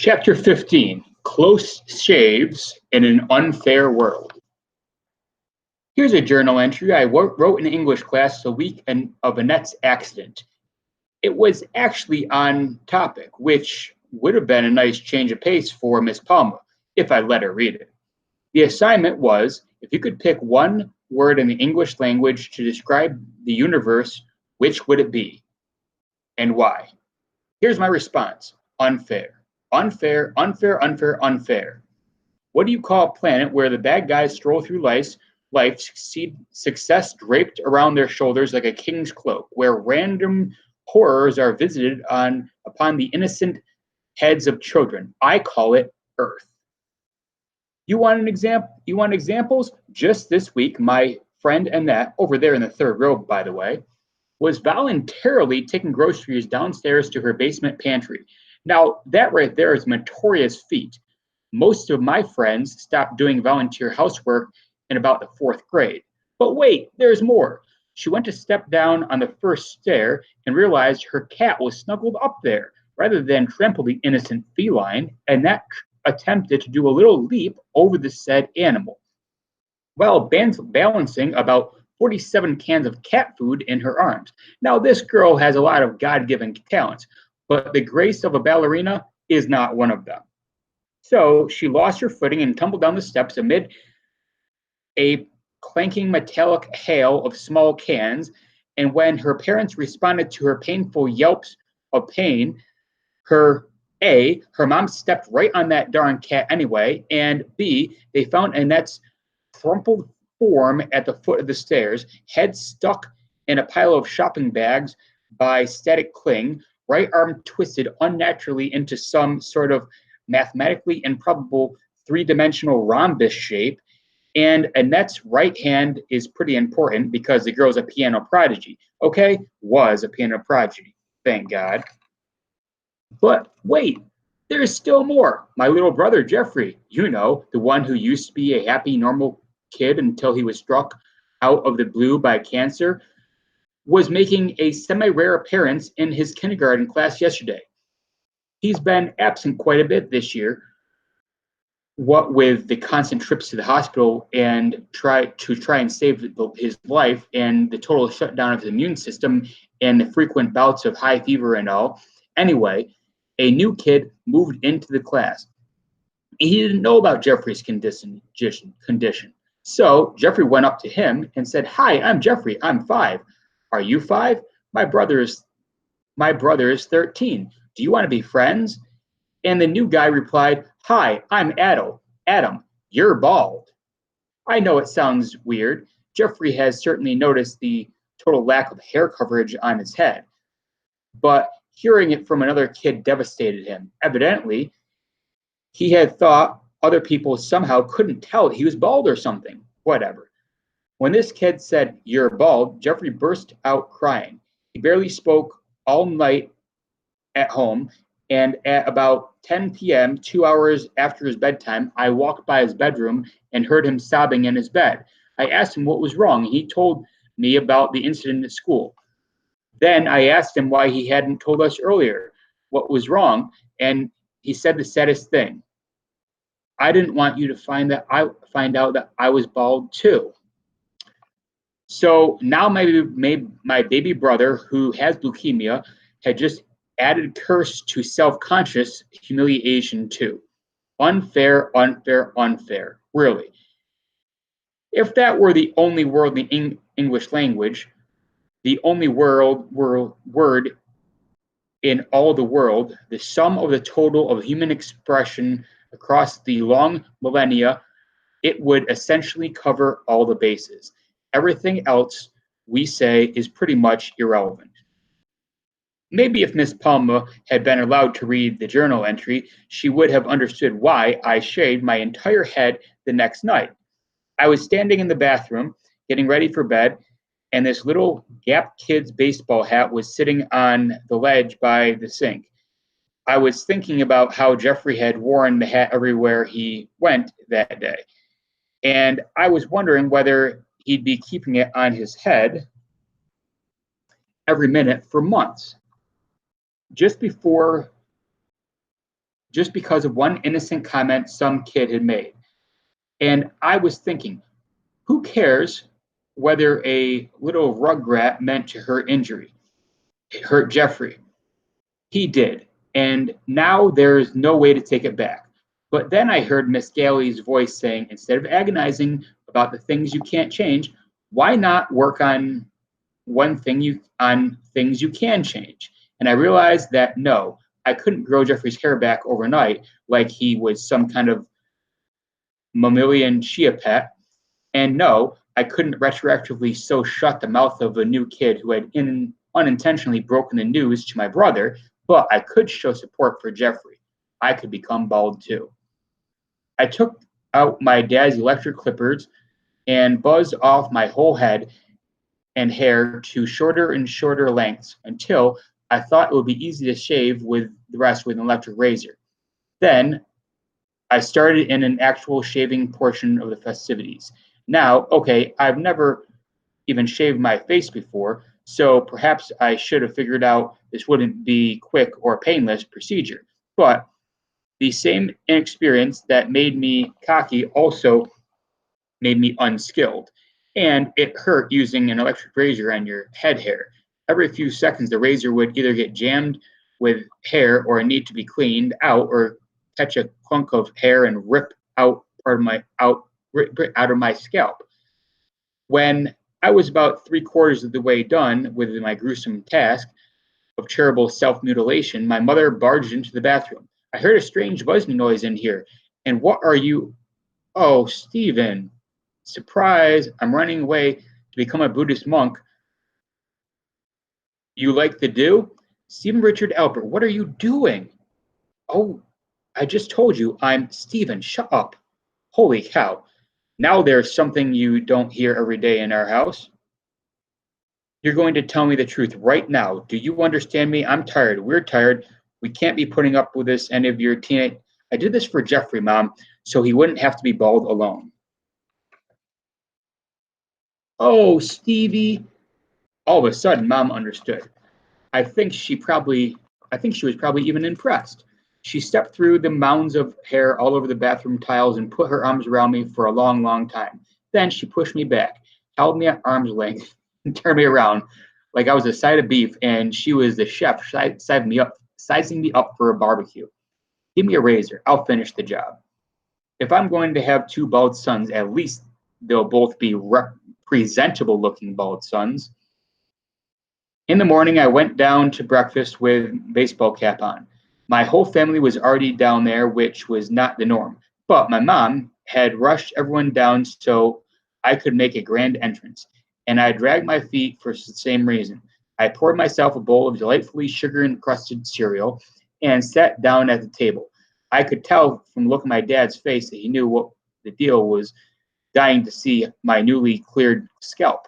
Chapter 15, Close Shaves in an Unfair World. Here's a journal entry I wrote in English class the week of Annette's accident. It was actually on topic, which would have been a nice change of pace for Miss Palma, if I let her read it. The assignment was, if you could pick one word in the English language to describe the universe, which would it be? And why? Here's my response, unfair. Unfair, unfair, unfair, unfair. What do you call a planet where the bad guys stroll through life success draped around their shoulders like a king's cloak, where random horrors are visited upon the innocent heads of children? I call it Earth. You want an example? You want examples? Just this week, my friend Annette, over there in the third row, by the way, was voluntarily taking groceries downstairs to her basement pantry. Now, that right there is a notorious feat. Most of my friends stopped doing volunteer housework in about the fourth grade. But wait, there's more. She went to step down on the first stair and realized her cat was snuggled up there. Rather than trample the innocent feline, Annette attempted to do a little leap over the said animal, while balancing about 47 cans of cat food in her arms. Now, this girl has a lot of God-given talents, but the grace of a ballerina is not one of them. So she lost her footing and tumbled down the steps amid a clanking metallic hail of small cans. And when her parents responded to her painful yelps of pain, her mom stepped right on that darn cat anyway, and B, they found Annette's crumpled form at the foot of the stairs, head stuck in a pile of shopping bags by static cling, right arm twisted unnaturally into some sort of mathematically improbable three-dimensional rhombus shape. And Annette's right hand is pretty important because the girl's a piano prodigy. Okay, was a piano prodigy, thank God. But wait, there's still more. My little brother, Jeffrey, you know, the one who used to be a happy, normal kid until he was struck out of the blue by cancer, was making a semi-rare appearance in his kindergarten class yesterday. He's been absent quite a bit this year, what with the constant trips to the hospital and try and save his life, and the total shutdown of his immune system and the frequent bouts of high fever and all. Anyway, a new kid moved into the class. He didn't know about Jeffrey's condition. So Jeffrey went up to him and said, "Hi, I'm Jeffrey. I'm 5. Are you 5? My brother is 13. Do you want to be friends?" And the new guy replied, "Hi, I'm Adam, you're bald." I know it sounds weird. Jeffrey has certainly noticed the total lack of hair coverage on his head. But hearing it from another kid devastated him. Evidently, he had thought other people somehow couldn't tell he was bald or something. Whatever. When this kid said, "You're bald," Jeffrey burst out crying. He barely spoke all night at home, and at about 10 p.m., 2 hours after his bedtime, I walked by his bedroom and heard him sobbing in his bed. I asked him what was wrong. He told me about the incident at school. Then I asked him why he hadn't told us earlier what was wrong, and he said the saddest thing. "I didn't want you to find out that I was bald too." So now my baby brother, who has leukemia, had just added curse to self-conscious humiliation too. Unfair, unfair, unfair. Really. If that were the only word in the English language, the only word in all the world, the sum of the total of human expression across the long millennia, it would essentially cover all the bases. Everything else we say is pretty much irrelevant. Maybe if Miss Palma had been allowed to read the journal entry, she would have understood why I shaved my entire head the next night. I was standing in the bathroom, getting ready for bed, and this little Gap Kids baseball hat was sitting on the ledge by the sink. I was thinking about how Jeffrey had worn the hat everywhere he went that day, and I was wondering whether he'd be keeping it on his head every minute for months. Just before just because of one innocent comment some kid had made. And I was thinking, who cares whether a little rugrat meant to hurt injury? It hurt Jeffrey. He did. And now there's no way to take it back. But then I heard Miss Galley's voice saying, instead of agonizing about the things you can't change, why not work on things you can change? And I realized that no, I couldn't grow Jeffrey's hair back overnight like he was some kind of mammalian chia pet. And no, I couldn't retroactively sew shut the mouth of a new kid who had unintentionally broken the news to my brother, but I could show support for Jeffrey. I could become bald too. I took out my dad's electric clippers and buzzed off my whole head and hair to shorter and shorter lengths until I thought it would be easy to shave with the rest with an electric razor. Then I started in an actual shaving portion of the festivities. Now, okay, I've never even shaved my face before, so perhaps I should have figured out this wouldn't be quick or painless procedure. But the same inexperience that made me cocky also made me unskilled. And it hurt using an electric razor on your head hair. Every few seconds, the razor would either get jammed with hair or need to be cleaned out or catch a clunk of hair and rip out out of my scalp. When I was about 3/4 of the way done with my gruesome task of terrible self-mutilation, my mother barged into the bathroom. I heard a strange buzzing noise in here. And what are you? Oh, Stephen. Surprise, I'm running away to become a Buddhist monk. You like the do? Stephen Richard Albert, what are you doing? Oh, I just told you I'm Stephen. Shut up. Holy cow. Now there's something you don't hear every day in our house. You're going to tell me the truth right now. Do you understand me? I'm tired. We're tired. We can't be putting up with this any of your teenage. I did this for Jeffrey, Mom, so he wouldn't have to be bald alone. Oh, Stevie. All of a sudden, Mom understood. I think she was probably even impressed. She stepped through the mounds of hair all over the bathroom tiles and put her arms around me for a long, long time. Then she pushed me back, held me at arm's length, and turned me around like I was a side of beef and she was the chef sizing me up for a barbecue. Give me a razor. I'll finish the job. If I'm going to have two bald sons, at least they'll both be presentable looking bald sons. In the morning, I went down to breakfast with baseball cap on. My whole family was already down there, which was not the norm. But my mom had rushed everyone down so I could make a grand entrance, and I dragged my feet for the same reason. I poured myself a bowl of delightfully sugar-encrusted cereal and sat down at the table. I could tell from the look on my dad's face that he knew what the deal was, dying to see my newly cleared scalp.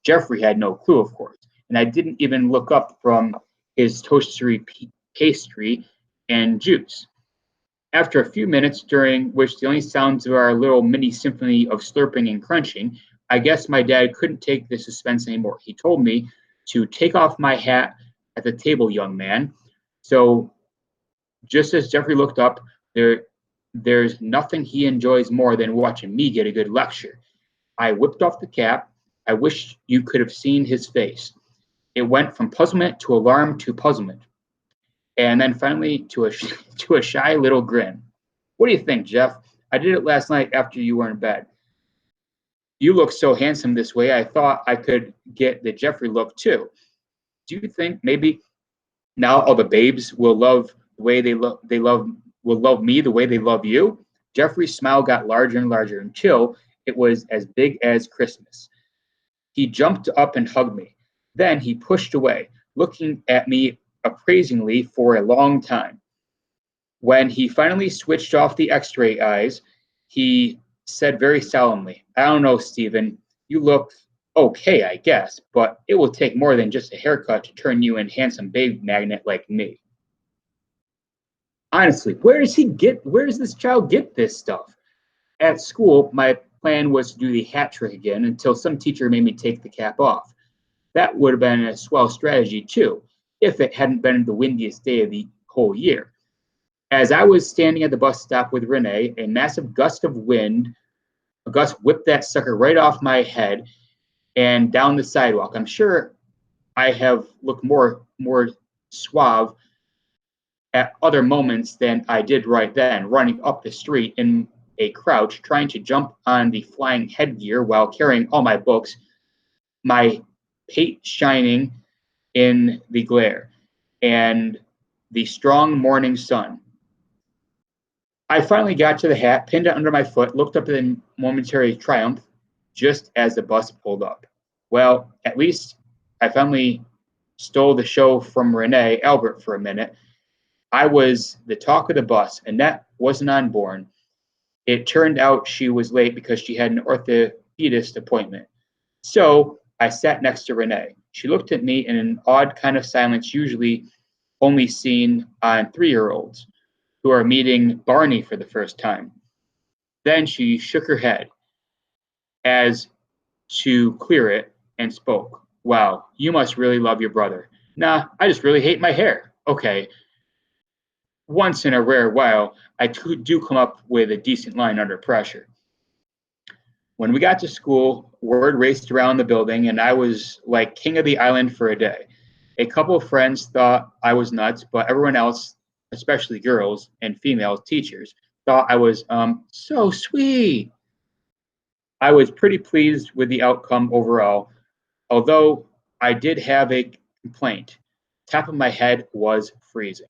Jeffrey had no clue, of course, and I didn't even look up from his toastery pastry and juice. After a few minutes, during which the only sounds of our little mini symphony of slurping and crunching, I guess my dad couldn't take the suspense anymore. He told me to take off my hat at the table, young man. So just as Jeffrey looked up, there's nothing he enjoys more than watching me get a good lecture. I whipped off the cap. I wish you could have seen his face. It went from puzzlement to alarm to puzzlement, and then finally to a shy little grin. What do you think, Jeff? I did it last night after you were in bed. You look so handsome this way, I thought I could get the Jeffrey look too. Do you think maybe now all the babes will love the way will love me the way they love you? Jeffrey's smile got larger and larger until it was as big as Christmas. He jumped up and hugged me. Then he pushed away, looking at me appraisingly for a long time. When he finally switched off the x-ray eyes, he said very solemnly, I don't know, Stephen. You look okay, I guess, but it will take more than just a haircut to turn you into a handsome babe magnet like me. Honestly, where does this child get this stuff? At school, my plan was to do the hat trick again until some teacher made me take the cap off. That would have been a swell strategy too, if it hadn't been the windiest day of the whole year. As I was standing at the bus stop with Renee, a massive gust of wind, a gust whipped that sucker right off my head and down the sidewalk. I'm sure I have looked more suave at other moments than I did right then, running up the street in a crouch, trying to jump on the flying headgear while carrying all my books, my pate shining in the glare and the strong morning sun. I finally got to the hat, pinned it under my foot, looked up in momentary triumph just as the bus pulled up. Well, at least I finally stole the show from Renee Albert for a minute. I was the talk of the bus. Annette wasn't on board. It turned out she was late because she had an orthopedist appointment. So I sat next to Renee. She looked at me in an odd kind of silence, usually only seen on 3-year-olds who are meeting Barney for the first time. Then she shook her head as to clear it and spoke. Wow, you must really love your brother. Nah, I just really hate my hair. Okay, once in a rare while, I do come up with a decent line under pressure. When we got to school, word raced around the building, and I was like king of the island for a day. A couple of friends thought I was nuts, but everyone else, especially girls and female teachers, thought I was so sweet. I was pretty pleased with the outcome overall, although I did have a complaint. Top of my head was freezing.